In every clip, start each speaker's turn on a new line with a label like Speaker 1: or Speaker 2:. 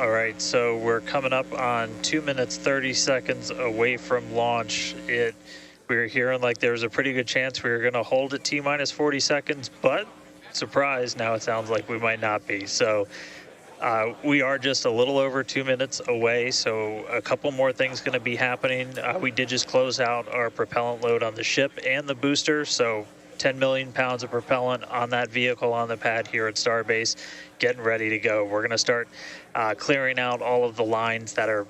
Speaker 1: All right, so we're coming up on 2 minutes, 30 seconds away from launch. We were hearing like there was a pretty good chance we were going to hold at T-minus 40 seconds, but surprise, now it sounds like we might not be. So we are just a little over 2 minutes away, so a couple more things going to be happening. We did just close out our propellant load on the ship and the booster, so 10 million pounds of propellant on that vehicle on the pad here at Starbase, getting ready to go. We're going to start clearing out all of the lines that are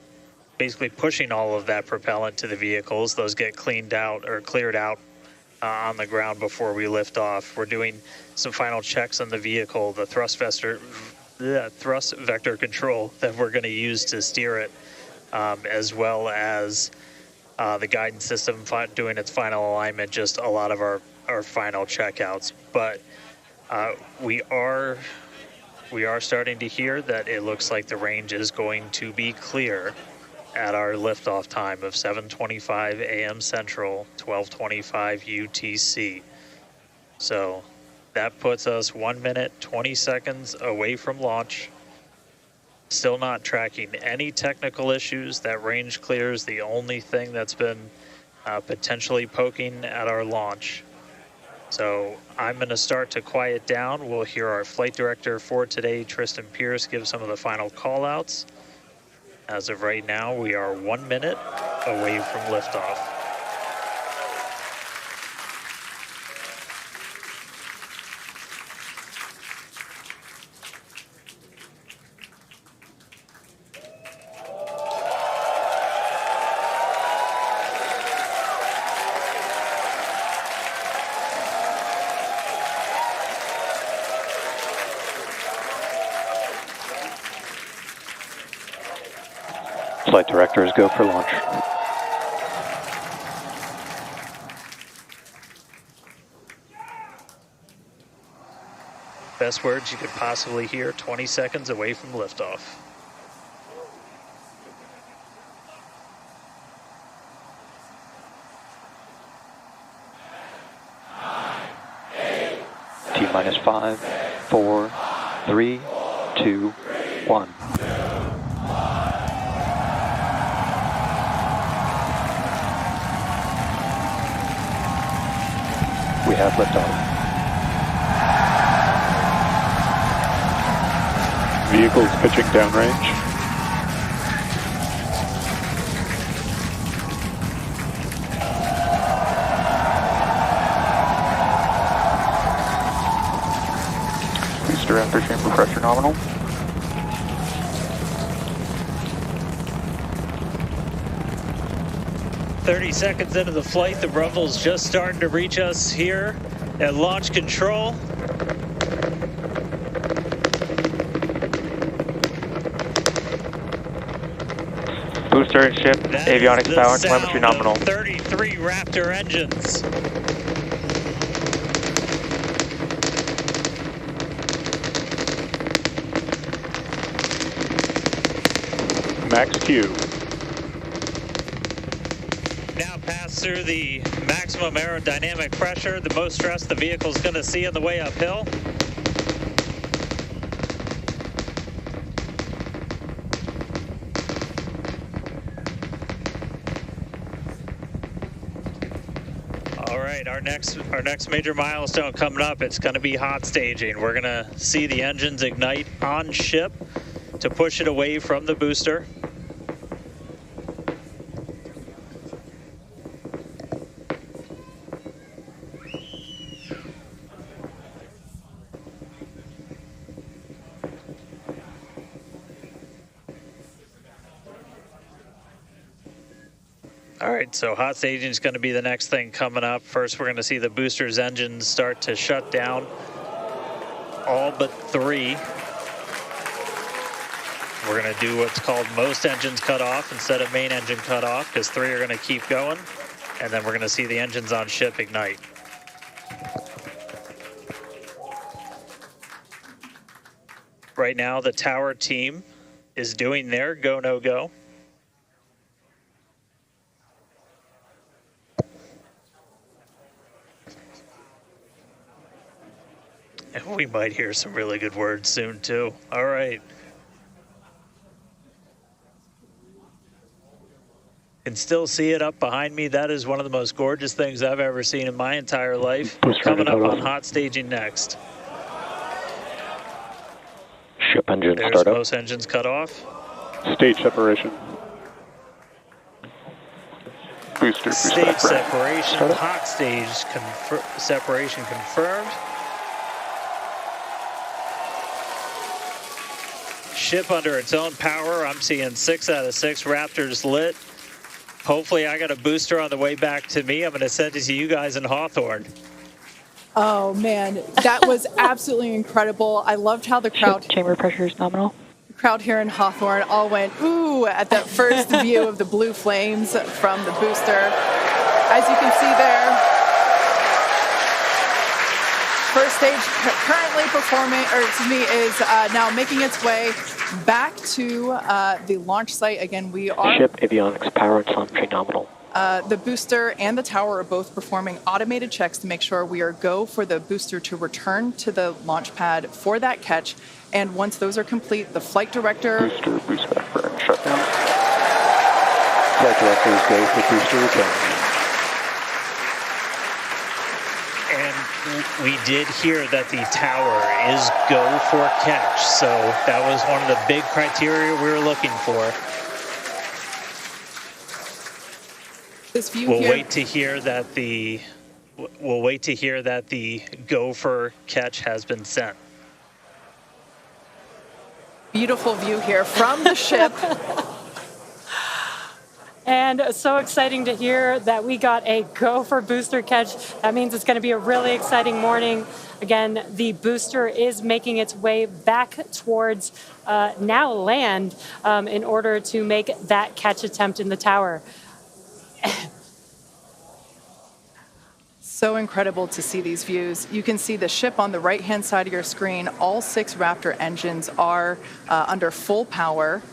Speaker 1: basically pushing all of that propellant to the vehicles. Those get cleaned out or cleared out on the ground before we lift off. We're doing some final checks on the vehicle, the thrust vector control that we're going to use to steer it, as well as the guidance system doing its final alignment, just a lot of our final checkouts. But we are starting to hear that it looks like the range is going to be clear at our liftoff time of 7:25 a.m. Central, 12:25 UTC. So that puts us 1 minute, 20 seconds away from launch. Still not tracking any technical issues. That range clear is the only thing that's been potentially poking at our launch. So I'm going to start to quiet down. We'll hear our flight director for today, Tristan Pierce, give some of the final call-outs. As of right now, we are 1 minute away from liftoff.
Speaker 2: Flight directors go for launch.
Speaker 1: Best words you could possibly hear, 20 seconds away from liftoff.
Speaker 2: T-minus 5, 4, 3, 2, 1. We have liftoff.
Speaker 3: Vehicles pitching downrange. Booster after chamber pressure nominal.
Speaker 1: "30 seconds into the flight, the rumble's just starting to reach us here at launch control.
Speaker 3: Booster and ship,
Speaker 1: That
Speaker 3: avionics
Speaker 1: is
Speaker 3: power,
Speaker 1: the
Speaker 3: telemetry
Speaker 1: sound
Speaker 3: nominal.
Speaker 1: of 33 Raptor engines.
Speaker 3: Max Q.
Speaker 1: Now pass through the maximum aerodynamic pressure, the most stress the vehicle's going to see on the way uphill. All right, our next major milestone coming up, it's going to be hot staging. We're going to see the engines ignite on ship to push it away from the booster. All right, so hot staging is going to be the next thing coming up. First, we're going to see the booster's engines start to shut down, all but 3. We're going to do what's called most engines cut off instead of main engine cut off, because 3 are going to keep going, and then we're going to see the engines on ship ignite. Right now, the tower team is doing their go, no go. And we might hear some really good words soon, too. All right. Can still see it up behind me. That is one of the most gorgeous things I've ever seen in my entire life.
Speaker 2: Booster
Speaker 1: Coming up
Speaker 2: engine
Speaker 1: on
Speaker 2: off.
Speaker 1: hot staging next.
Speaker 2: Ship engine
Speaker 1: There's
Speaker 2: startup.
Speaker 1: most engines cut off.
Speaker 3: Stage separation. Booster
Speaker 1: Stage
Speaker 3: separate.
Speaker 1: separation,
Speaker 2: Startup.
Speaker 1: hot stage separation confirmed. Ship under its own power. I'm seeing 6 out of 6 Raptors lit. Hopefully I got a booster on the way back to me. I'm going to send it to you guys in Hawthorne.
Speaker 4: Oh man, that was absolutely incredible. I loved how the crowd
Speaker 5: Chamber pressure is nominal.
Speaker 4: here in Hawthorne all went ooh at that first view of the blue flames from the booster. As you can see there, first stage currently performing, or excuse me, is now making its way back to the launch site. Again, we are
Speaker 2: Ship avionics power and telemetry nominal.
Speaker 4: the booster and the tower are both performing automated checks to make sure we are go for the booster to return to the launch pad for that catch. And once those are complete, the flight director
Speaker 3: Booster boost back burn shutdown.
Speaker 2: Flight directors go for booster return.
Speaker 1: And we did hear that the tower is go for catch. So that was one of the big criteria we were looking for.
Speaker 4: this view
Speaker 1: We'll
Speaker 4: here.
Speaker 1: wait to hear that the go for catch has been sent.
Speaker 4: Beautiful view here from the ship.
Speaker 6: And so exciting to hear that we got a go for booster catch. That means it's going to be a really exciting morning. Again, the booster is making its way back towards now land in order to make that catch attempt in the tower.
Speaker 4: So incredible to see these views. You can see the ship on the right-hand side of your screen. All 6 Raptor engines are under full power.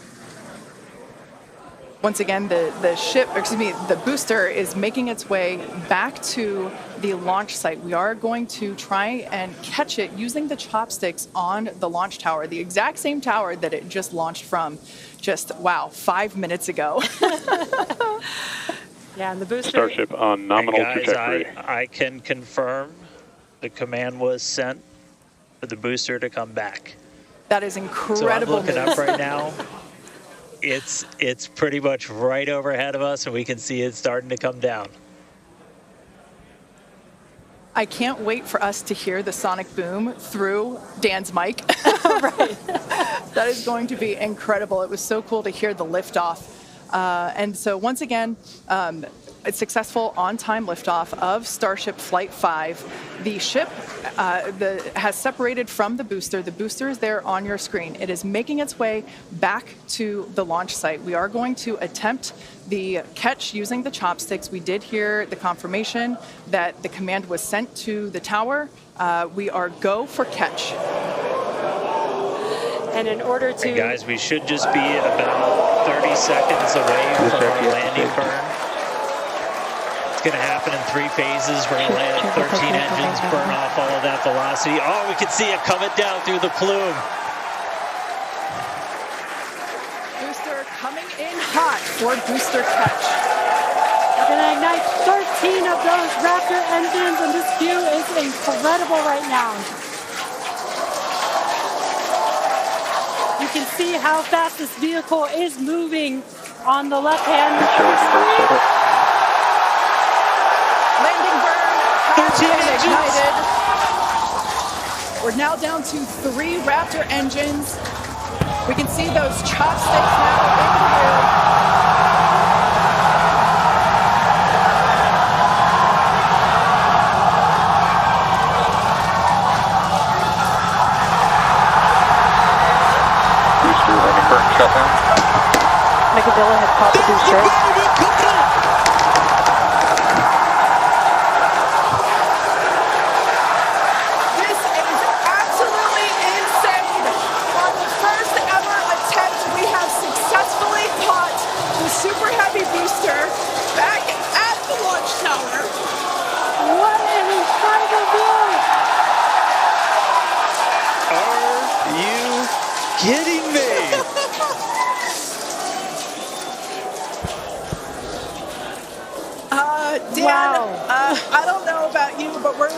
Speaker 4: Once again, the booster is making its way back to the launch site. We are going to try and catch it using the chopsticks on the launch tower, the exact same tower that it just launched from just, 5 minutes ago.
Speaker 6: Yeah, and the booster.
Speaker 3: Starship on nominal
Speaker 1: And guys,
Speaker 3: trajectory.
Speaker 1: I can confirm the command was sent for the booster to come back.
Speaker 4: That is
Speaker 1: So I'm
Speaker 4: incredible
Speaker 1: looking
Speaker 4: news.
Speaker 1: up right now. It's pretty much right overhead of us, and we can see it starting to come down.
Speaker 4: I can't wait for us to hear the sonic boom through Dan's mic. Right. That is going to be incredible. It was so cool to hear the liftoff. And so once again, a successful on-time liftoff of Starship Flight 5. The ship has separated from the booster. The booster is there on your screen. It is making its way back to the launch site. We are going to attempt the catch using the chopsticks. We did hear the confirmation that the command was sent to the tower. We are go for catch.
Speaker 6: And in order to.
Speaker 1: And guys, we should just be about 30 seconds away from our landing burn. It's going to happen in 3 phases. We're going to land 13 engines, burn off all of that velocity. Oh, we can see it coming down through the plume.
Speaker 4: Booster coming in hot for booster catch.
Speaker 6: We're going to ignite 13 of those Raptor engines, and this view is incredible right now. You can see how fast this vehicle is moving on the left-hand screen.
Speaker 4: Landing burn has
Speaker 1: 13
Speaker 4: been
Speaker 1: engines.
Speaker 4: ignited. We're now down to 3 Raptor engines. We can see those chopsticks now in view.
Speaker 3: Booster landing burn shutdown.
Speaker 5: Megadilla has caught the booster.
Speaker 4: This is absolutely insane. On the first ever attempt, we have successfully caught the Super Heavy booster back at the launch tower.
Speaker 6: What an incredible view!
Speaker 1: Are you kidding me?
Speaker 4: I don't know about you, but we're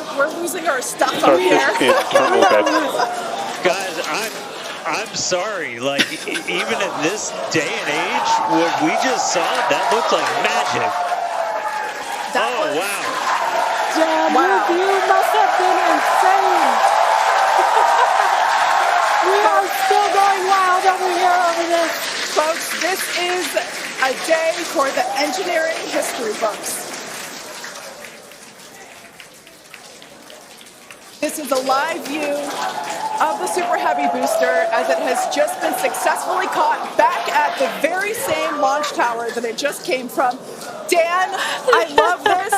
Speaker 4: losing our stuff up
Speaker 3: Starship
Speaker 4: here.
Speaker 3: in terminal bed.
Speaker 1: Guys, I'm sorry. Like, even in this day and age, what we just saw, that looked like magic. Wow.
Speaker 6: Damn,
Speaker 4: Wow.
Speaker 6: your view must have been insane. We are still going wild over here over this.
Speaker 4: Folks, this is a day for the engineering history books. This is a live view of the Super Heavy booster as it has just been successfully caught back at the very same launch tower that it just came from. Dan, I love this.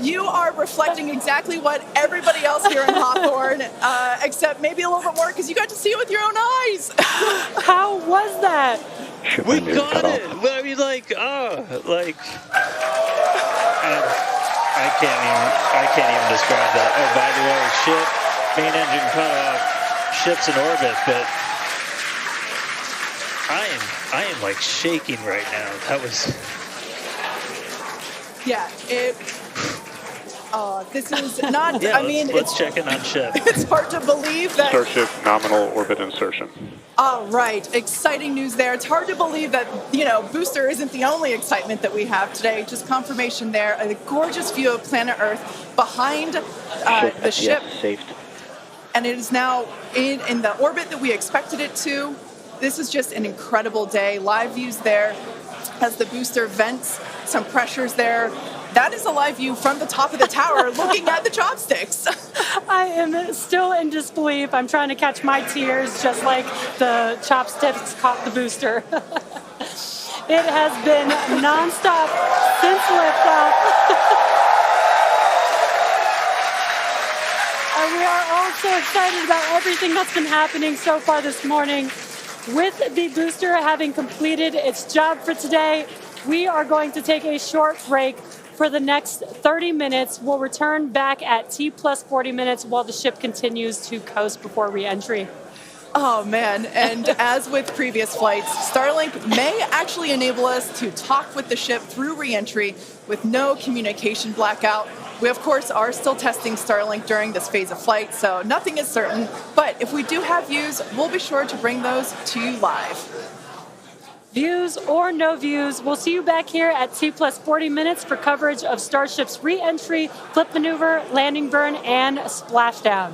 Speaker 4: You are reflecting exactly what everybody else here in Hawthorne, except maybe a little bit more because you got to see it with your own eyes.
Speaker 6: How was that?
Speaker 2: Ship
Speaker 1: We
Speaker 2: engine
Speaker 1: got
Speaker 2: cut
Speaker 1: it.
Speaker 2: off.
Speaker 1: Well, I mean, I can't even describe that. Oh, by the way, main engine cut off, ship's in orbit, but I am like shaking right now. That was.
Speaker 4: Yeah, this is not,
Speaker 1: Yeah,
Speaker 4: it's
Speaker 1: let's check in on ship.
Speaker 4: it's hard to believe that.
Speaker 3: Starship nominal orbit insertion.
Speaker 4: All right, exciting news there. It's hard to believe that, booster isn't the only excitement that we have today. Just confirmation there. A gorgeous view of planet Earth behind the ship.
Speaker 2: Yes, saved.
Speaker 4: And it is now in the orbit that we expected it to. This is just an incredible day. Live views there as the booster vents some pressures there. That is a live view from the top of the tower looking at the chopsticks.
Speaker 6: I am still in disbelief. I'm trying to catch my tears just like the chopsticks caught the booster. It has been nonstop since liftoff. And we are all so excited about everything that's been happening so far this morning. With the booster having completed its job for today, we are going to take a short break for the next 30 minutes. We'll return back at T plus 40 minutes while the ship continues to coast before re-entry.
Speaker 4: Oh, man. And as with previous flights, Starlink may actually enable us to talk with the ship through re-entry with no communication blackout. We, of course, are still testing Starlink during this phase of flight, so nothing is certain. But if we do have views, we'll be sure to bring those to you live.
Speaker 6: Views or no views, we'll see you back here at T plus 40 minutes for coverage of Starship's re-entry, flip maneuver, landing burn, and splashdown.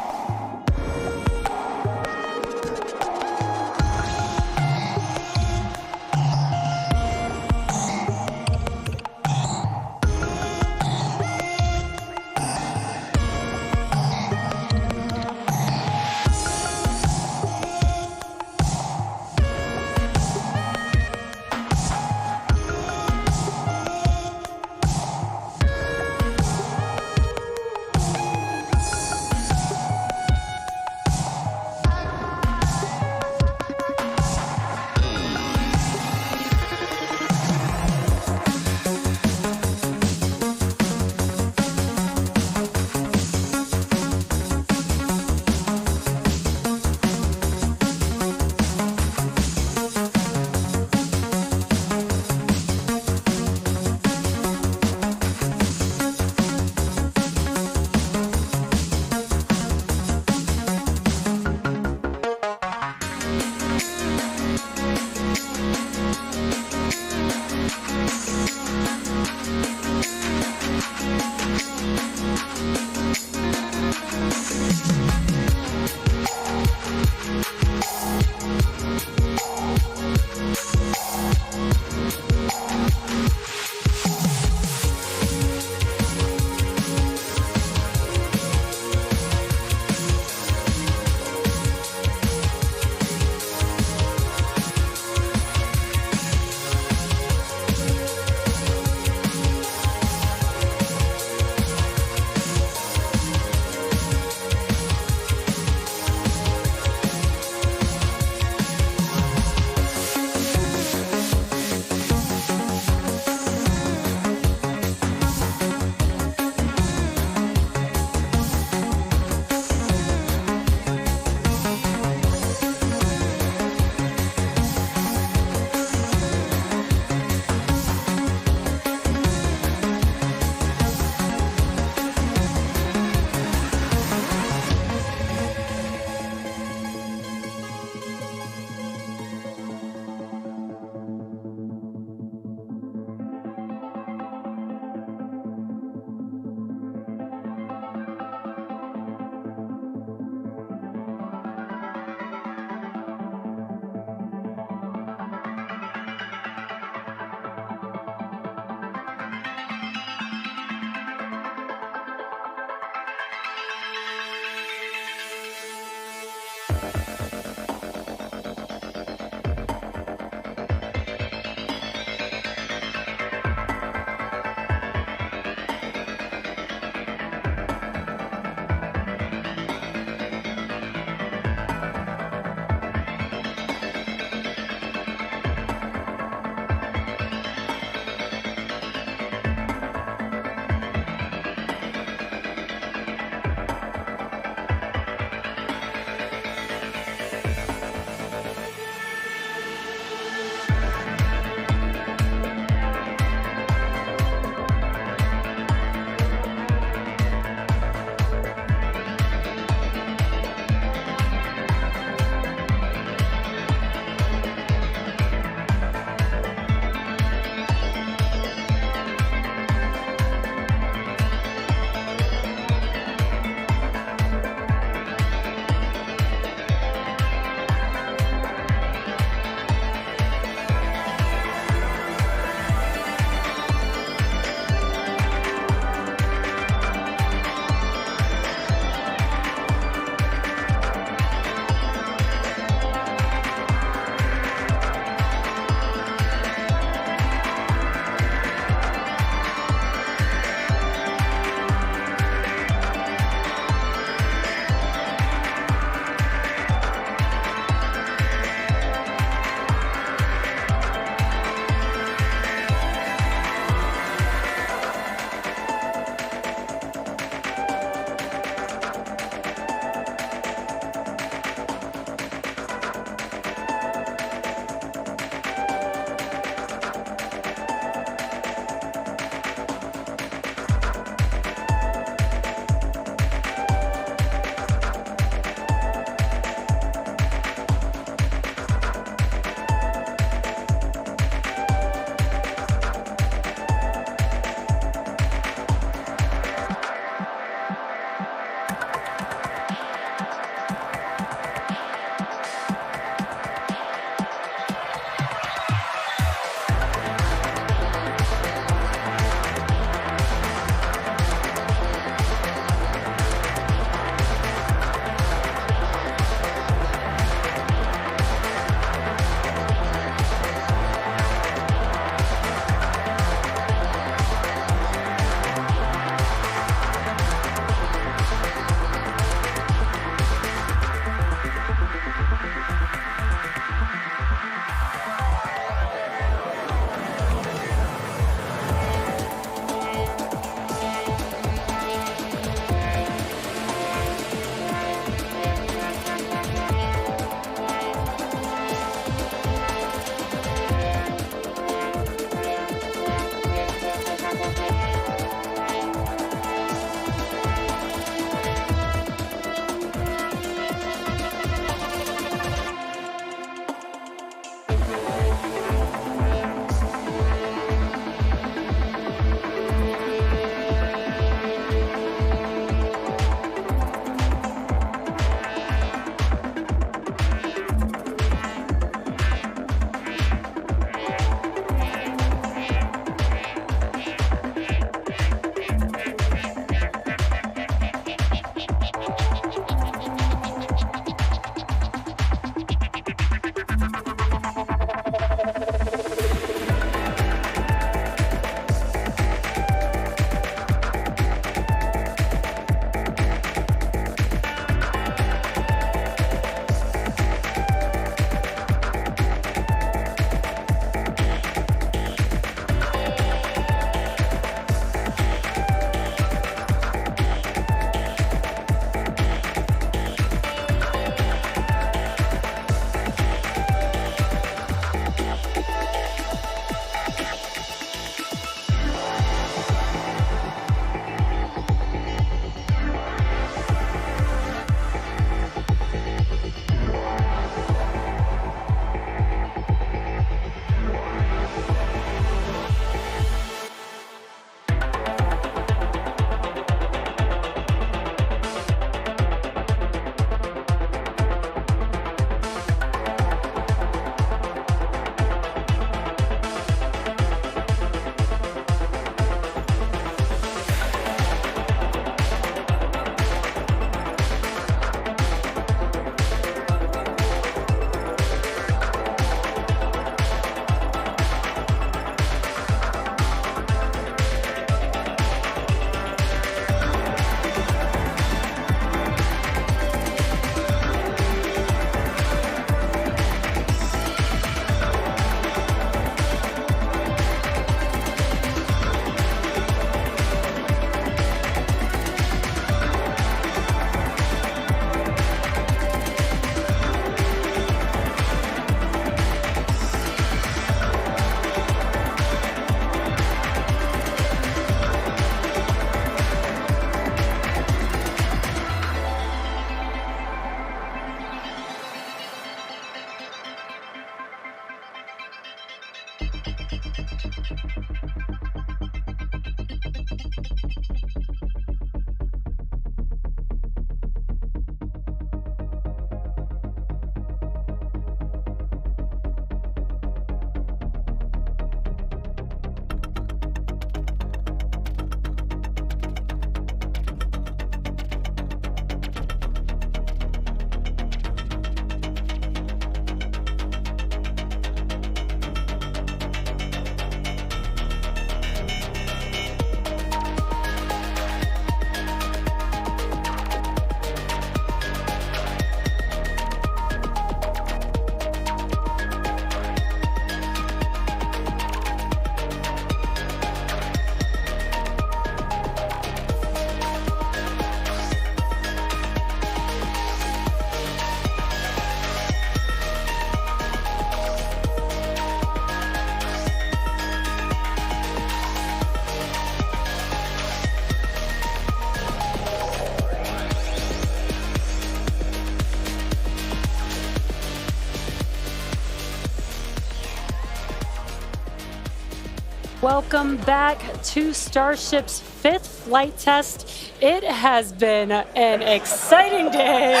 Speaker 6: Welcome back to Starship's 5th flight test. It has been an exciting day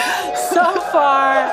Speaker 6: so far.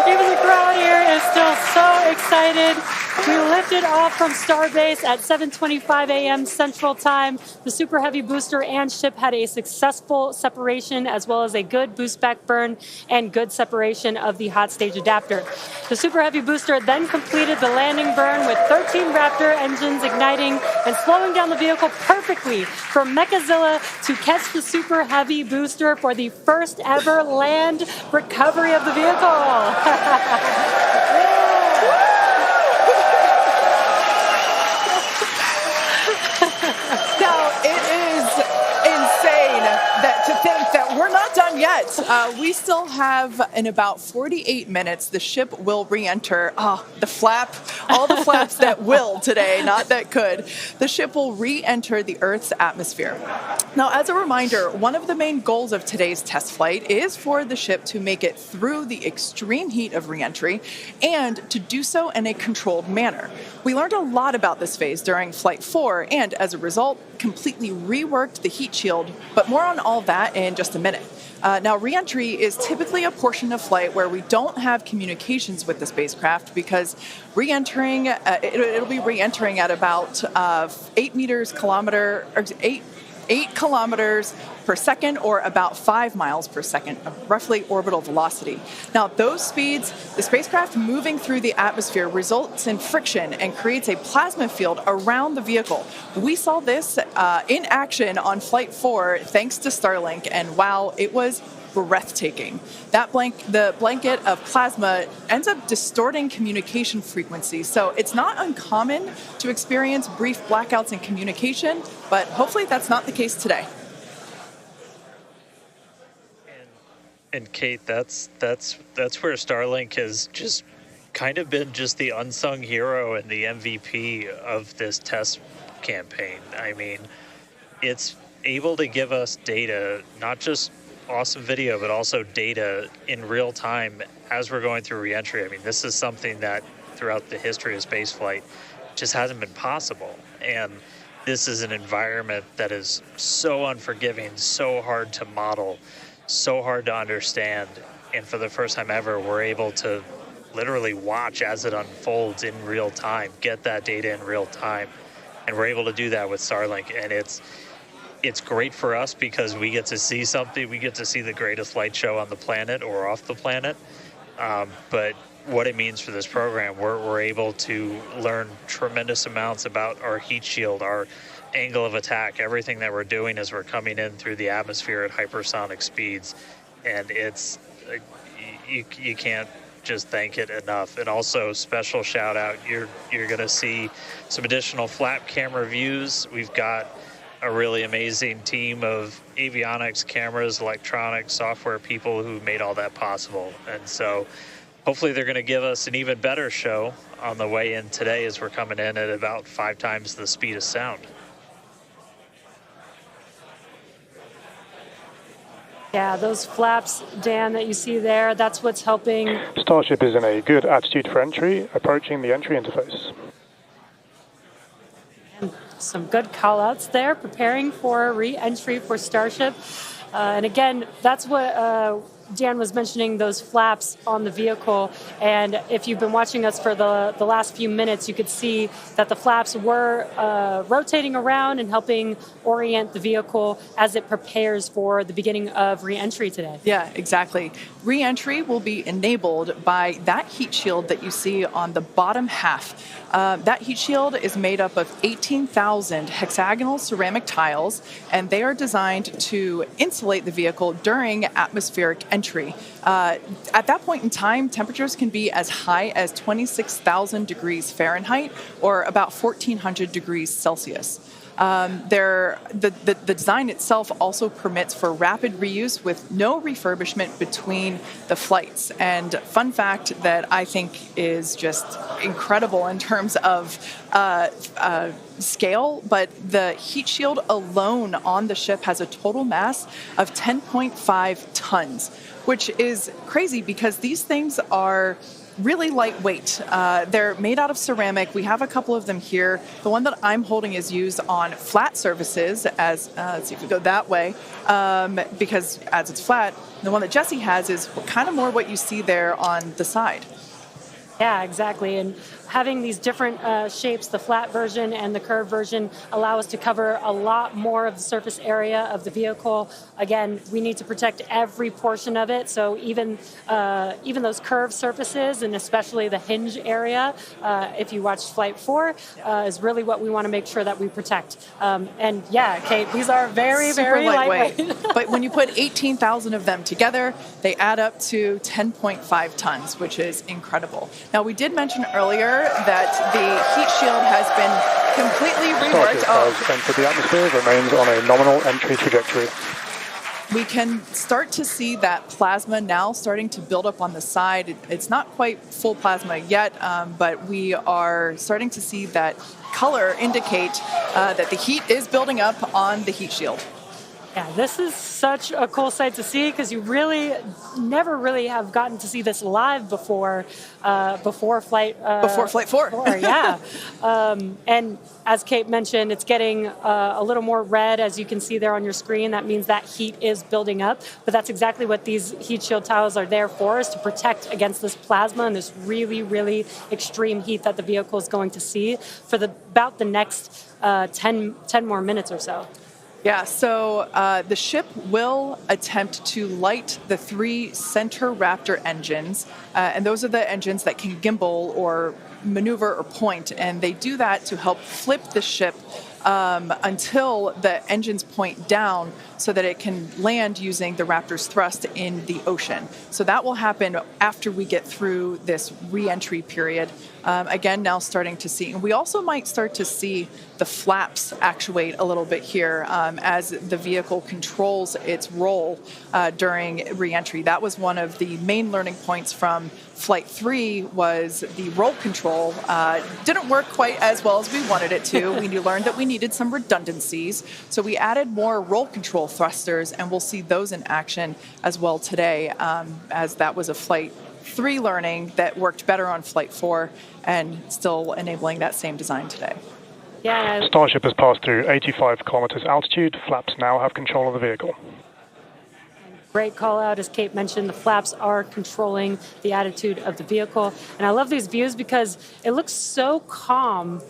Speaker 6: Even the crowd here is still so excited. We lifted off from Starbase at 7:25 a.m. Central Time. The Super Heavy booster and ship had a successful separation, as well as a good boost back burn and good separation of the hot stage adapter. The Super Heavy booster then completed the landing burn with 13 Raptor engines igniting and slowing down the vehicle perfectly for Mechazilla to catch the Super Heavy booster for the first ever land recovery of the vehicle.
Speaker 4: Now, it is insane to think that we're not done yet. We still have, in about 48 minutes, the ship will re-enter. The flap, all the flaps that will today, not that could. The ship will re-enter the Earth's atmosphere. Now, as a reminder, one of the main goals of today's test flight is for the ship to make it through the extreme heat of re-entry and to do so in a controlled manner. We learned a lot about this phase during Flight 4 and, as a result, completely reworked the heat shield, but more on all that in just a minute. Now, re-entry is typically a portion of flight where we don't have communications with the spacecraft because re-entering, it'll be re-entering at about 8 kilometers per second, or about 5 miles per second of roughly orbital velocity. Now, those speeds, the spacecraft moving through the atmosphere results in friction and creates a plasma field around the vehicle. We saw this in action on Flight 4 thanks to Starlink, and wow, it was breathtaking. The blanket of plasma ends up distorting communication frequencies, so it's not uncommon to experience brief blackouts in communication, but hopefully that's not the case today.
Speaker 1: And Kate, that's where Starlink has just kind of been just the unsung hero and the MVP of this test campaign. I mean, it's able to give us data, not just awesome video, but also data in real time as we're going through reentry. I mean, this is something that throughout the history of spaceflight just hasn't been possible. And this is an environment that is so unforgiving, so hard to model, so hard to understand. And for the first time ever, we're able to literally watch as it unfolds in real time, get that data in real time. And we're able to do that with Starlink. And it's great for us because we get to see something. We get to see the greatest light show on the planet or off the planet. But what it means for this program, we're able to learn tremendous amounts about our heat shield, our angle of attack, everything that we're doing as we're coming in through the atmosphere at hypersonic speeds. And it's you can't just thank it enough. And also, special shout out, you're going to see some additional flap camera views. We've got a really amazing team of avionics, cameras, electronics, software people who made all that possible. And so hopefully they're going to give us an even better show on the way in today as we're coming in at about 5 times the speed of sound.
Speaker 6: Yeah, those flaps, Dan, that you see there, that's what's helping.
Speaker 7: Starship is in a good attitude for entry, approaching the entry interface.
Speaker 6: And some good call-outs there, preparing for re-entry for Starship. And again, that's what Dan was mentioning, those flaps on the vehicle. And if you've been watching us for the last few minutes, you could see that the flaps were rotating around and helping orient the vehicle as it prepares for the beginning of re-entry today.
Speaker 4: Yeah, exactly. Re-entry will be enabled by that heat shield that you see on the bottom half. That heat shield is made up of 18,000 hexagonal ceramic tiles, and they are designed to insulate the vehicle during atmospheric entry. At that point in time, temperatures can be as high as 26,000 degrees Fahrenheit or about 1,400 degrees Celsius. The design itself also permits for rapid reuse with no refurbishment between the flights. And fun fact that I think is just incredible in terms of scale, but the heat shield alone on the ship has a total mass of 10.5 tons, which is crazy because these things are really lightweight. They're made out of ceramic. We have a couple of them here. The one that I'm holding is used on flat surfaces as, let's see if we go that way, because as it's flat. The one that Jesse has is kind of more what you see there on the side.
Speaker 6: Yeah, exactly. And having these different shapes, the flat version and the curved version, allow us to cover a lot more of the surface area of the vehicle. Again, we need to protect every portion of it. So even those curved surfaces, and especially the hinge area, if you watched Flight 4, is really what we want to make sure that we protect. And yeah, Kate, these are very,
Speaker 4: super
Speaker 6: very lightweight.
Speaker 4: But when you put 18,000 of them together, they add up to 10.5 tons, which is incredible. Now, we did mention earlier that the heat shield has been completely reworked.
Speaker 7: Starship has entered the atmosphere, remains on a nominal entry trajectory.
Speaker 4: We can start to see that plasma now starting to build up on the side. It's not quite full plasma yet, but we are starting to see that color indicate that the heat is building up on the heat shield.
Speaker 6: Yeah, this is such a cool sight to see because you really never really have gotten to see this live before Flight
Speaker 4: 4.
Speaker 6: Yeah. And as Kate mentioned, it's getting a little more red, as you can see there on your screen. That means that heat is building up. But that's exactly what these heat shield tiles are there for, is to protect against this plasma and this really, really extreme heat that the vehicle is going to see for about the next 10 more minutes or so.
Speaker 4: Yeah, so the ship will attempt to light the 3 center Raptor engines, and those are the engines that can gimbal or maneuver or point, and they do that to help flip the ship until the engines point down so that it can land using the Raptor's thrust in the ocean. So that will happen after we get through this re-entry period. Again, now starting to see. And we also might start to see the flaps actuate a little bit here as the vehicle controls its roll during re-entry. That was one of the main learning points from Flight 3 was the roll control didn't work quite as well as we wanted it to. We learned that we needed some redundancies. So we added more roll control thrusters, and we'll see those in action as well today, as that was a Flight 3 learning that worked better on Flight 4 and still enabling that same design today.
Speaker 6: Yeah.
Speaker 7: Starship has passed through 85 kilometers altitude. Flaps now have control of the vehicle.
Speaker 6: Great call out. As Kate mentioned, the flaps are controlling the attitude of the vehicle. And I love these views because it looks so calm.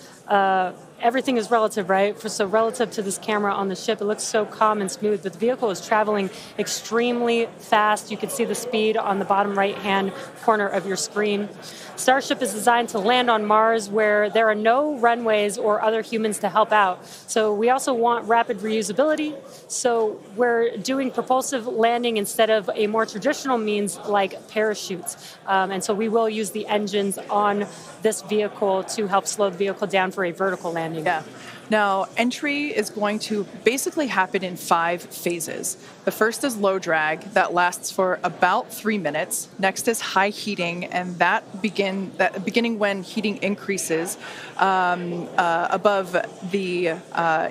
Speaker 6: Everything is relative, right? So relative to this camera on the ship, it looks so calm and smooth, but the vehicle is traveling extremely fast. You can see the speed on the bottom right-hand corner of your screen. Starship is designed to land on Mars where there are no runways or other humans to help out. So we also want rapid reusability. So we're doing propulsive landing instead of a more traditional means like parachutes. And so we will use the engines on this vehicle to help slow the vehicle down for a vertical landing.
Speaker 4: Yeah. Now, entry is going to basically happen in 5 phases. The first is low drag, that lasts for about 3 minutes. Next is high heating, and beginning when heating increases above the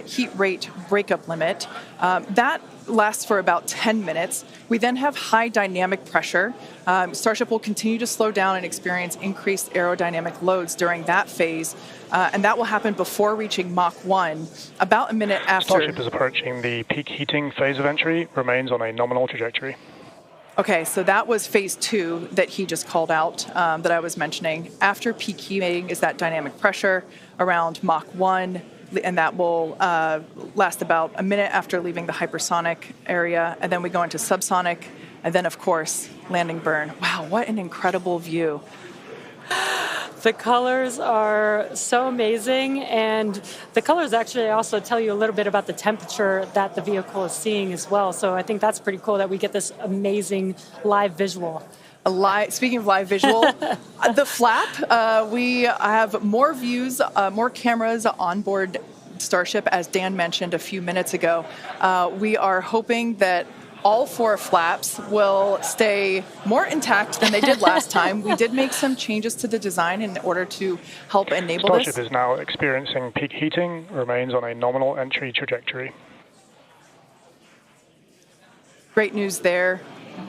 Speaker 4: heat rate breakup limit. That lasts for about 10 minutes. We then have high dynamic pressure. Starship will continue to slow down and experience increased aerodynamic loads during that phase, and that will happen before reaching Mach 1, about a minute after.
Speaker 7: Starship is approaching the peak heating phase of entry, remains on a nominal trajectory.
Speaker 4: Okay, so that was phase 2 that he just called out that I was mentioning. After peak heating is that dynamic pressure around Mach 1, and that will last about a minute after leaving the hypersonic area, and then we go into subsonic, and then, of course, landing burn. Wow, what an incredible view.
Speaker 6: The colors are so amazing, and the colors actually also tell you a little bit about the temperature that the vehicle is seeing as well. So I think that's pretty cool that we get this amazing live visual.
Speaker 4: Speaking of live visual, the flap, we have more views, more cameras on board Starship, as Dan mentioned a few minutes ago. We are hoping that all 4 flaps will stay more intact than they did last time. We did make some changes to the design in order to help enable
Speaker 7: Starship
Speaker 4: this.
Speaker 7: is now experiencing peak heating, remains on a nominal entry trajectory.
Speaker 4: Great news there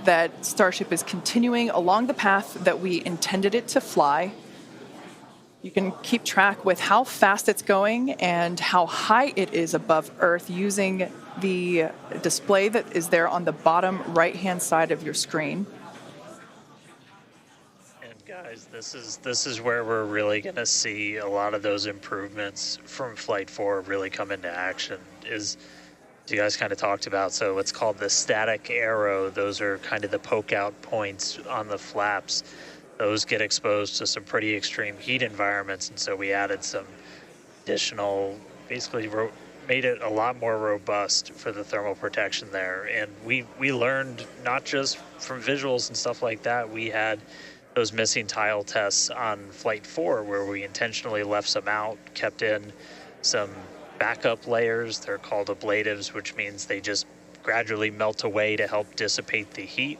Speaker 4: that Starship is continuing along the path that we intended it to fly. You can keep track with how fast it's going and how high it is above Earth using the display that is there on the bottom right-hand side of your screen.
Speaker 1: And guys, this is where we're really going to see a lot of those improvements from Flight 4 really come into action. Is you guys kind of talked about, so it's called the static arrow. Those are kind of the poke out points on the flaps. Those get exposed to some pretty extreme heat environments, and so we added some additional, basically made it a lot more robust for the thermal protection there. And we learned not just from visuals and stuff like that. We had those missing tile tests on Flight 4 where we intentionally left some out, kept in some backup layers. They're called ablatives, which means they just gradually melt away to help dissipate the heat.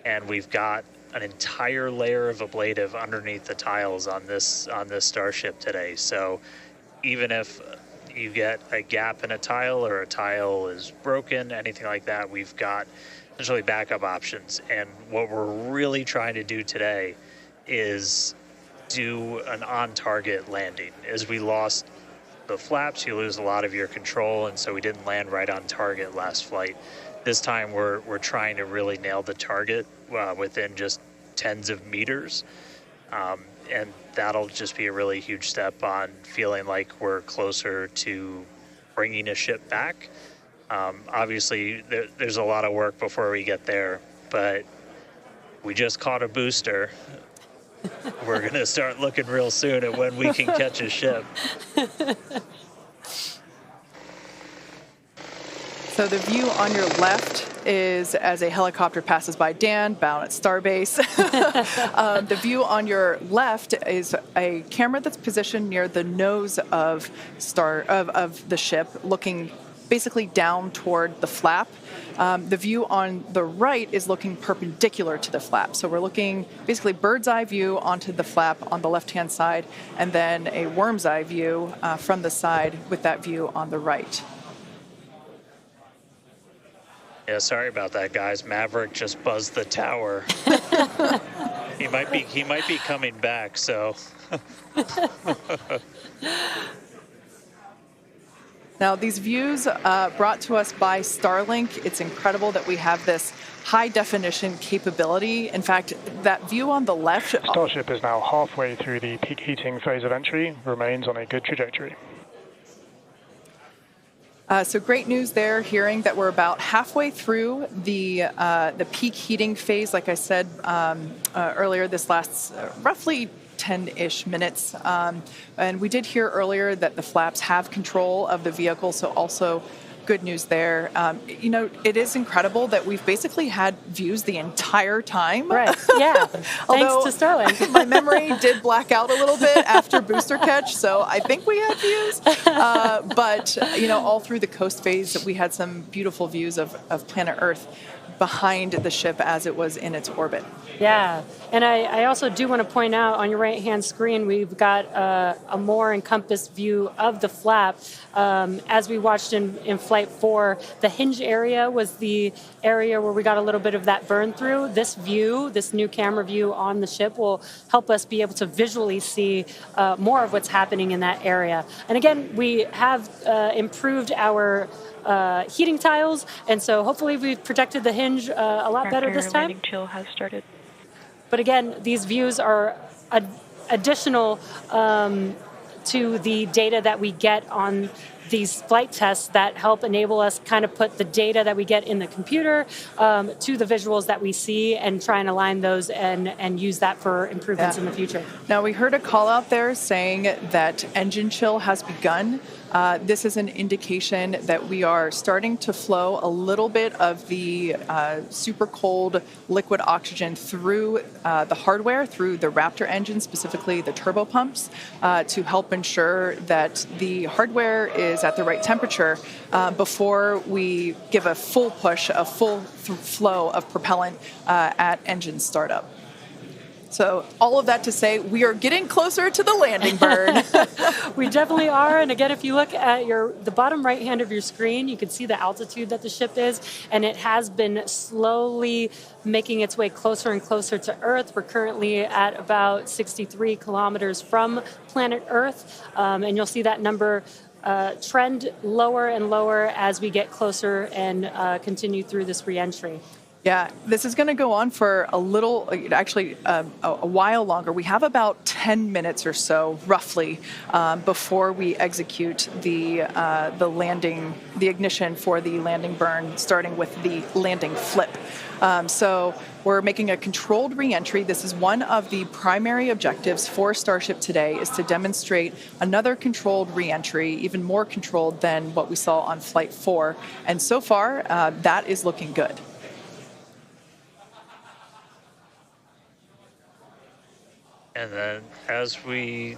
Speaker 1: And we've got an entire layer of ablative underneath the tiles on this Starship today. So even if you get a gap in a tile or a tile is broken, anything like that, we've got essentially backup options. And what we're really trying to do today is do an on-target landing. As we lost the flaps, you lose a lot of your control, and so we didn't land right on target last flight. This time we're trying to really nail the target within just tens of meters, and that'll just be a really huge step on feeling like we're closer to bringing a ship back. Obviously, there's a lot of work before we get there, but we just caught a booster. We're going to start looking real soon at when we can catch a ship.
Speaker 4: So the view on your left is as a helicopter passes by Dan, bound at Starbase. The view on your left is a camera that's positioned near the nose of the ship, looking basically down toward the flap. The view on the right is looking perpendicular to the flap. So we're looking basically bird's eye view onto the flap on the left-hand side, and then a worm's eye view from the side with that view on the right.
Speaker 1: Yeah, sorry about that, guys. Maverick just buzzed the tower. He might be coming back, so.
Speaker 4: Now, these views brought to us by Starlink. It's incredible that we have this high-definition capability. In fact, that view on the left...
Speaker 7: Starship is now halfway through the peak heating phase of entry, remains on a good trajectory.
Speaker 4: So great news there, hearing that we're about halfway through the peak heating phase. Like I said earlier, this lasts roughly 10-ish minutes. And we did hear earlier that the flaps have control of the vehicle, so also good news there. It is incredible that we've basically had views the entire time.
Speaker 6: Right. Yeah. Thanks to Starlink.
Speaker 4: My memory did black out a little bit after booster catch, so I think we had views. But all through the coast phase, we had some beautiful views of planet Earth behind the ship as it was in its orbit.
Speaker 6: Yeah, and I also do want to point out on your right-hand screen, we've got a more encompassed view of the flap. As we watched in Flight 4, the hinge area was the area where we got a little bit of that burn through. This view, this new camera view on the ship will help us be able to visually see more of what's happening in that area. And again, we have improved our heating tiles, and so hopefully we've protected the hinge a lot better this time.
Speaker 5: Landing chill has started.
Speaker 6: But again, these views are additional to the data that we get on these flight tests that help enable us kind of put the data that we get in the computer to the visuals that we see and try and align those and use that for improvements in the future.
Speaker 4: Now, we heard a call out there saying that engine chill has begun. This is an indication that we are starting to flow a little bit of the super cold liquid oxygen through the hardware, through the Raptor engine, specifically the turbo pumps, to help ensure that the hardware is at the right temperature before we give a full push, a full flow of propellant at engine startup. So all of that to say, we are getting closer to the landing burn.
Speaker 6: We definitely are. And again, if you look at the bottom right hand of your screen, you can see the altitude that the ship is, and it has been slowly making its way closer and closer to Earth. We're currently at about 63 kilometers from planet Earth, and you'll see that number trend lower and lower as we get closer and continue through this reentry.
Speaker 4: Yeah, this is going to go on for a little, actually a while longer. We have about 10 minutes or so, roughly, before we execute the landing, the ignition for the landing burn, starting with the landing flip. So we're making a controlled reentry. This is one of the primary objectives for Starship today, is to demonstrate another controlled reentry, even more controlled than what we saw on Flight 4. And so far, that is looking good.
Speaker 1: And then as we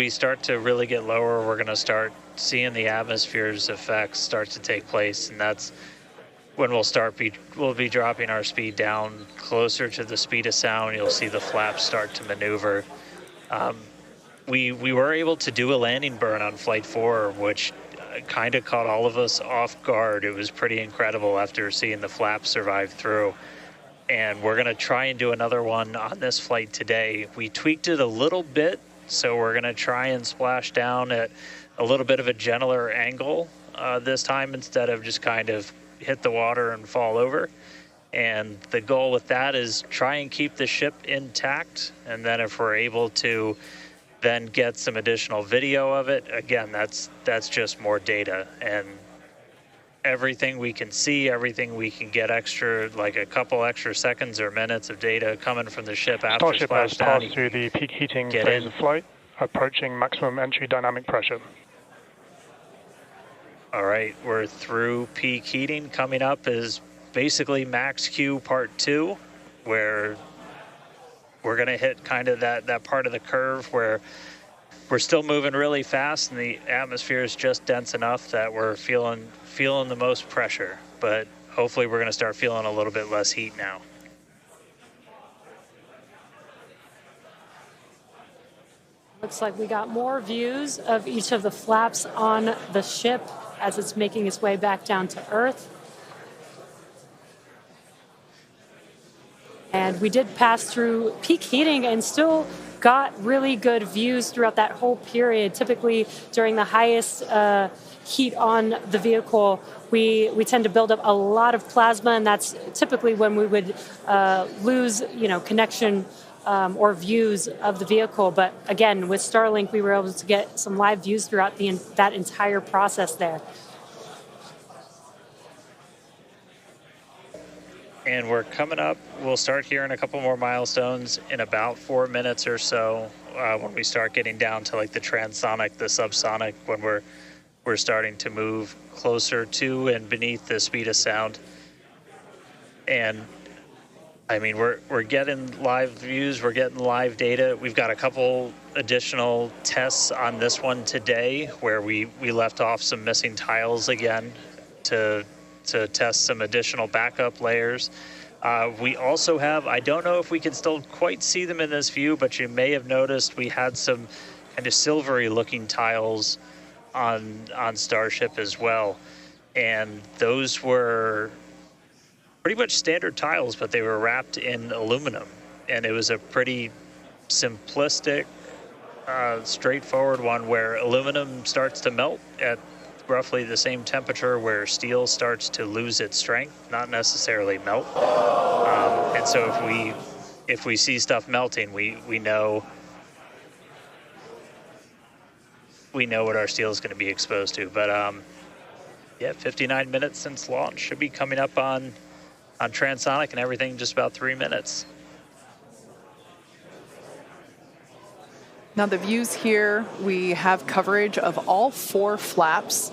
Speaker 1: start to really get lower, we're going to start seeing the atmosphere's effects start to take place, and that's when we'll be dropping our speed down closer to the speed of sound. You'll see the flaps start to maneuver. We were able to do a landing burn on Flight 4, which kind of caught all of us off guard. It was pretty incredible after seeing the flaps survive through. And we're going to try and do another one on this flight today. We tweaked it a little bit, so we're going to try and splash down at a little bit of a gentler angle this time, instead of just kind of hit the water and fall over. And the goal with that is try and keep the ship intact, and then if we're able to then get some additional video of it, again, that's just more data. And everything we can see, everything we can get extra, like a couple extra seconds or minutes of data coming from the ship after
Speaker 7: Starship has
Speaker 1: splashdown.
Speaker 7: passed through the peak heating phase of flight, approaching maximum entry dynamic pressure.
Speaker 1: All right, we're through peak heating. Coming up is basically max Q part 2, where we're going to hit kind of that part of the curve where we're still moving really fast and the atmosphere is just dense enough that we're feeling the most pressure, but hopefully we're going to start feeling a little bit less heat now.
Speaker 6: Looks like we got more views of each of the flaps on the ship as it's making its way back down to Earth. And we did pass through peak heating and still got really good views throughout that whole period. Typically during the highest heat on the vehicle, we tend to build up a lot of plasma, and that's typically when we would lose connection or views of the vehicle. But again, with Starlink, we were able to get some live views throughout that entire process there.
Speaker 1: And we're coming up, we'll start hearing a couple more milestones in about 4 minutes or so, when we start getting down to like the transonic, the subsonic, when we're we're starting to move closer to and beneath the speed of sound. And I mean, we're getting live views, we're getting live data. We've got a couple additional tests on this one today where we left off some missing tiles again to test some additional backup layers. We also have, I don't know if we can still quite see them in this view, but you may have noticed we had some kind of silvery looking tiles on Starship as well. And those were pretty much standard tiles, but they were wrapped in aluminum. And it was a pretty simplistic, straightforward one where aluminum starts to melt at roughly the same temperature where steel starts to lose its strength, not necessarily melt. And so if we see stuff melting, we know what our steel is going to be exposed to. But yeah, 59 minutes since launch, should be coming up on transonic and everything just about 3 minutes.
Speaker 4: Now the views here, we have coverage of all 4 flaps.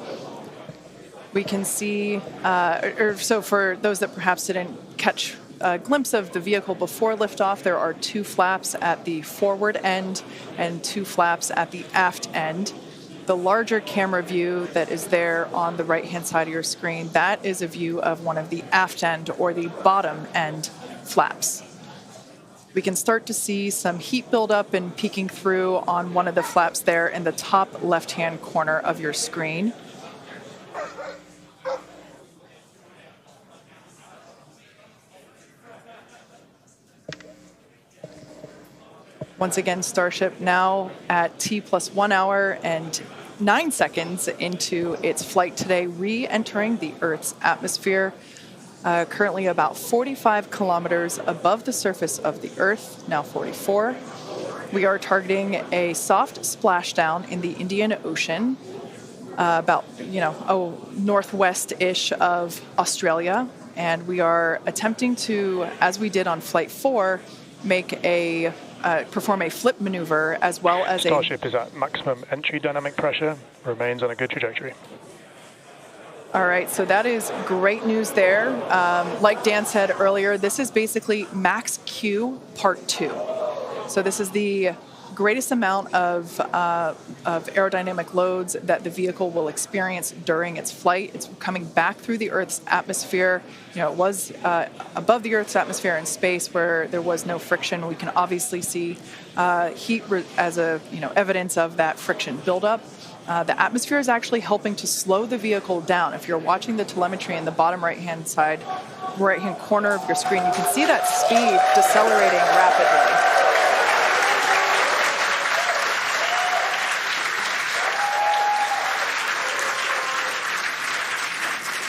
Speaker 4: We can see, so for those that perhaps didn't catch a glimpse of the vehicle before liftoff, there are 2 flaps at the forward end and 2 flaps at the aft end. The larger camera view that is there on the right-hand side of your screen, that is a view of one of the aft end or the bottom end flaps. We can start to see some heat buildup and peeking through on one of the flaps there in the top left-hand corner of your screen. Once again, Starship now at T+1 hour and 9 seconds into its flight today, re-entering the Earth's atmosphere. Currently about 45 kilometers above the surface of the Earth, now 44. We are targeting a soft splashdown in the Indian Ocean, about, northwest-ish of Australia. And we are attempting to, as we did on Flight 4, perform a flip maneuver as well as
Speaker 7: Starship is at maximum entry dynamic pressure, remains on a good trajectory.
Speaker 4: All right, so that is great news there. Like Dan said earlier, this is basically max Q part 2. So this is the greatest amount of aerodynamic loads that the vehicle will experience during its flight. It's coming back through the Earth's atmosphere. It was above the Earth's atmosphere in space where there was no friction. We can obviously see heat as evidence of that friction buildup. The atmosphere is actually helping to slow the vehicle down. If you're watching the telemetry in the bottom right-hand corner of your screen, you can see that speed decelerating rapidly.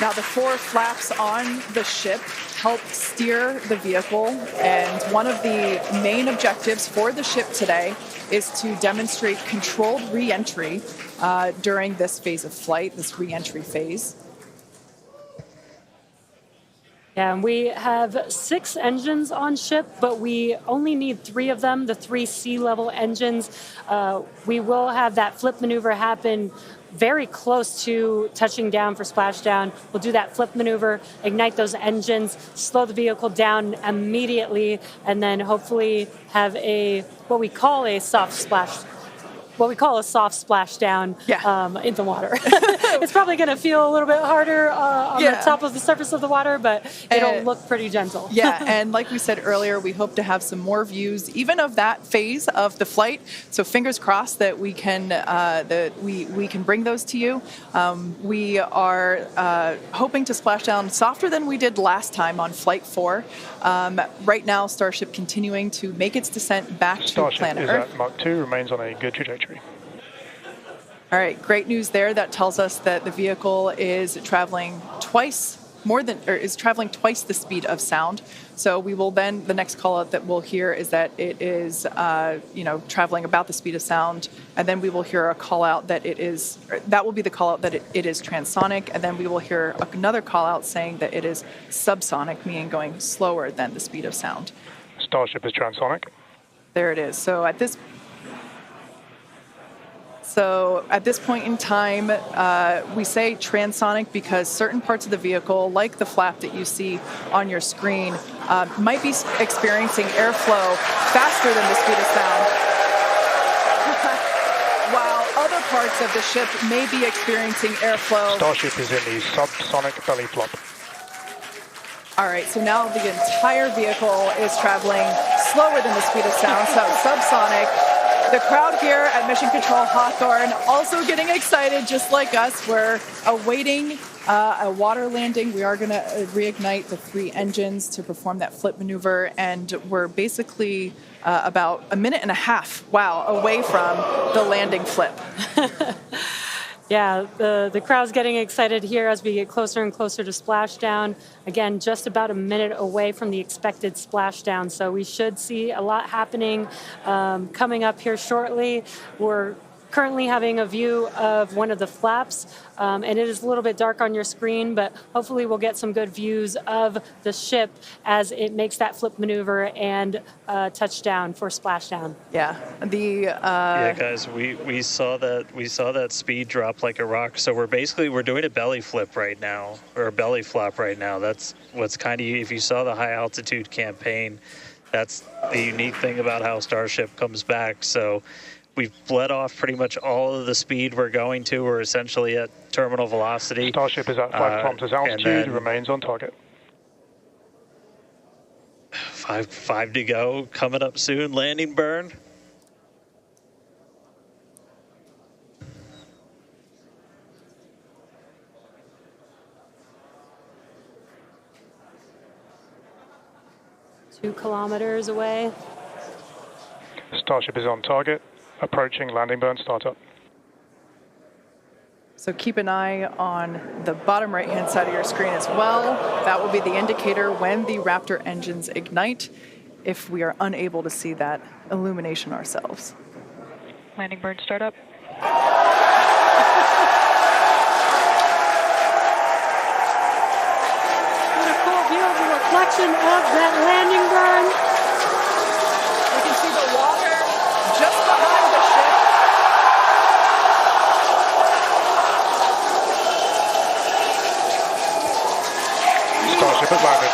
Speaker 4: Now, the 4 flaps on the ship help steer the vehicle, and one of the main objectives for the ship today is to demonstrate controlled re-entry during this phase of flight, this re-entry phase.
Speaker 6: Yeah, and we have 6 engines on ship, but we only need 3 of them, the 3 sea-level engines. We will have that flip maneuver happen very close to touching down for splashdown. We'll do that flip maneuver, ignite those engines, slow the vehicle down immediately, and then hopefully have what we call a soft splashdown in the water. It's probably going to feel a little bit harder on the top of the surface of the water, but it'll look pretty gentle.
Speaker 4: Yeah, and like we said earlier, we hope to have some more views, even of that phase of the flight. So fingers crossed that we can we can bring those to you. We are hoping to splash down softer than we did last time on Flight 4. Right now, Starship continuing to make its descent back to planet Earth.
Speaker 7: Starship is at Mach 2, remains on a good trajectory.
Speaker 4: All right, great news there. That tells us that the vehicle is traveling twice the speed of sound. So we will then, the next call out that we'll hear is that it is, traveling about the speed of sound. And then we will hear a call out that that will be the call out that it is transonic. And then we will hear another call out saying that it is subsonic, meaning going slower than the speed of sound.
Speaker 7: Starship is transonic.
Speaker 4: There it is. So at this So at this point in time, we say transonic because certain parts of the vehicle, like the flap that you see on your screen, might be experiencing airflow faster than the speed of sound, while other parts of the ship may be experiencing airflow.
Speaker 7: Starship is in the subsonic belly flop.
Speaker 4: All right, so now the entire vehicle is traveling slower than the speed of sound, so subsonic. The crowd here at Mission Control Hawthorne also getting excited, just like us. We're awaiting a water landing. We are going to reignite the 3 engines to perform that flip maneuver, and we're basically about a minute and a half, away from the landing flip.
Speaker 6: Yeah, the crowd's getting excited here as we get closer and closer to splashdown. Again, just about a minute away from the expected splashdown, so we should see a lot happening coming up here shortly. We're currently having a view of one of the flaps, and it is a little bit dark on your screen, but hopefully we'll get some good views of the ship as it makes that flip maneuver and touchdown for splashdown.
Speaker 4: Yeah,
Speaker 1: yeah, guys, we saw that speed drop like a rock. So we're doing a belly flip right now, or a belly flop right now. That's what's kind of, if you saw the high altitude campaign, that's the unique thing about how Starship comes back. So we've bled off pretty much all of the speed we're going to. We're essentially at terminal velocity.
Speaker 7: Starship is at 5 kilometers altitude, remains on target.
Speaker 1: 5 to go, coming up soon, landing burn.
Speaker 6: Two kilometers away.
Speaker 7: Starship is on target. Approaching landing burn startup.
Speaker 4: So keep an eye on the bottom right-hand side of your screen as well. That will be the indicator when the Raptor engines ignite, if we are unable to see that illumination ourselves.
Speaker 5: Landing burn startup.
Speaker 6: What a cool view of the reflection of that landing burn.
Speaker 4: You can see the water just behind the ship.
Speaker 7: Starship has landed.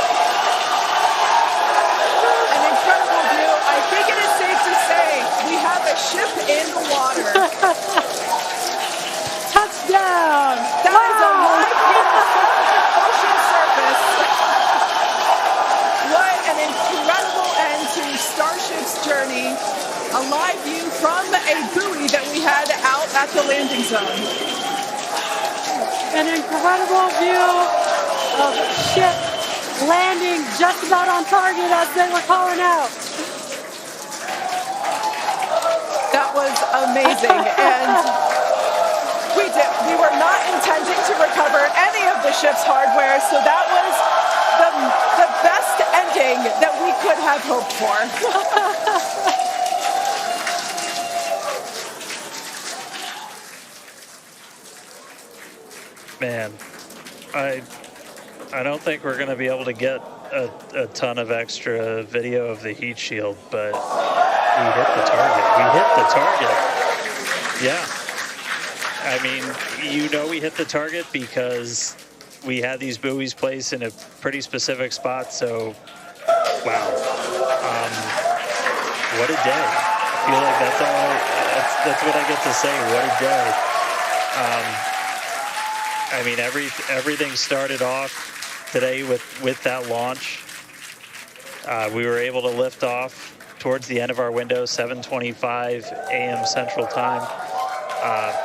Speaker 4: An incredible view. I think it is safe to say we have a ship in the water.
Speaker 6: Touchdown!
Speaker 4: That is a live hit ocean surface. What an incredible end to Starship's journey. A live view from a buoy that we had out at the landing zone.
Speaker 6: An incredible view of ship landing just about on target as they were calling out.
Speaker 4: That was amazing. And we were not intending to recover any of the ship's hardware, so that was the best ending that we could have hoped for.
Speaker 1: Man, I don't think we're going to be able to get a ton of extra video of the heat shield, but we hit the target. Yeah. I mean, we hit the target because we had these buoys placed in a pretty specific spot, so wow. What a day. I feel like that's what I get to say. What a day. I mean, everything started off today with that launch. We were able to lift off towards the end of our window, 7:25 a.m. Central Time.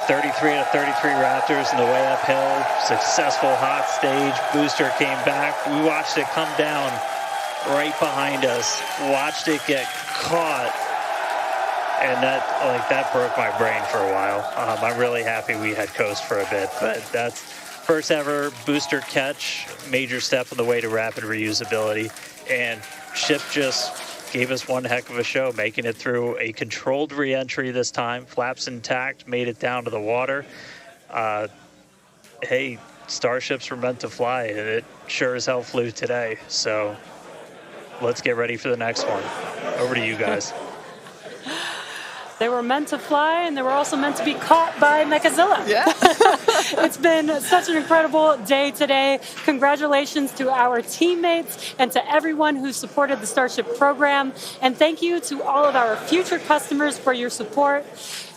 Speaker 1: 33 out of 33 Raptors in the way uphill. Successful hot stage. Booster came back. We watched it come down right behind us. Watched it get caught. And that broke my brain for a while. I'm really happy we had coast for a bit, but that's first ever booster catch, major step on the way to rapid reusability. And ship just gave us one heck of a show, making it through a controlled re-entry this time. Flaps intact, made it down to the water. Hey, Starships were meant to fly, and it sure as hell flew today. So let's get ready for the next one. Over to you guys.
Speaker 6: They were meant to fly, and they were also meant to be caught by Mechazilla.
Speaker 4: Yeah.
Speaker 6: It's been such an incredible day today. Congratulations to our teammates and to everyone who supported the Starship program. And thank you to all of our future customers for your support.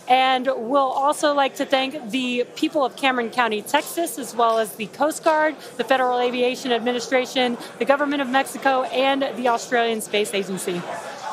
Speaker 6: And we'll also like to thank the people of Cameron County, Texas, as well as the Coast Guard, the Federal Aviation Administration, the Government of Mexico, and the Australian Space Agency.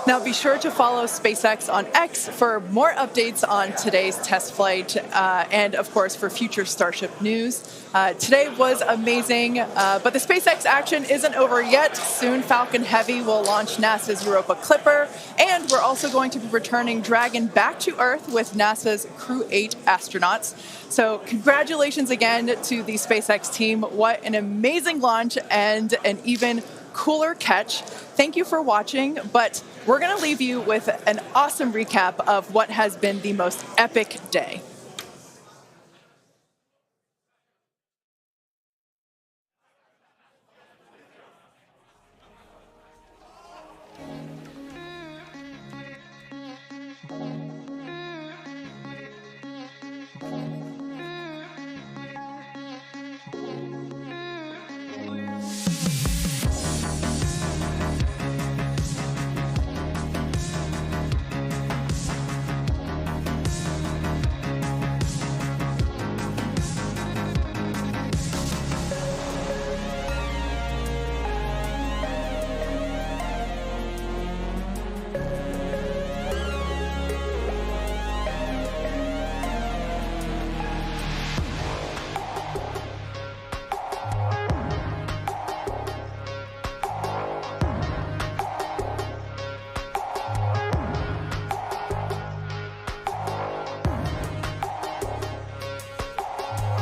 Speaker 4: Now be sure to follow SpaceX on X for more updates on today's test flight and, of course, for future Starship news. Today was amazing, but the SpaceX action isn't over yet. Soon Falcon Heavy will launch NASA's Europa Clipper, and we're also going to be returning Dragon back to Earth with NASA's Crew 8 astronauts. So congratulations again to the SpaceX team. What an amazing launch and an even cooler catch. Thank you for watching, but we're going to leave you with an awesome recap of what has been the most epic day.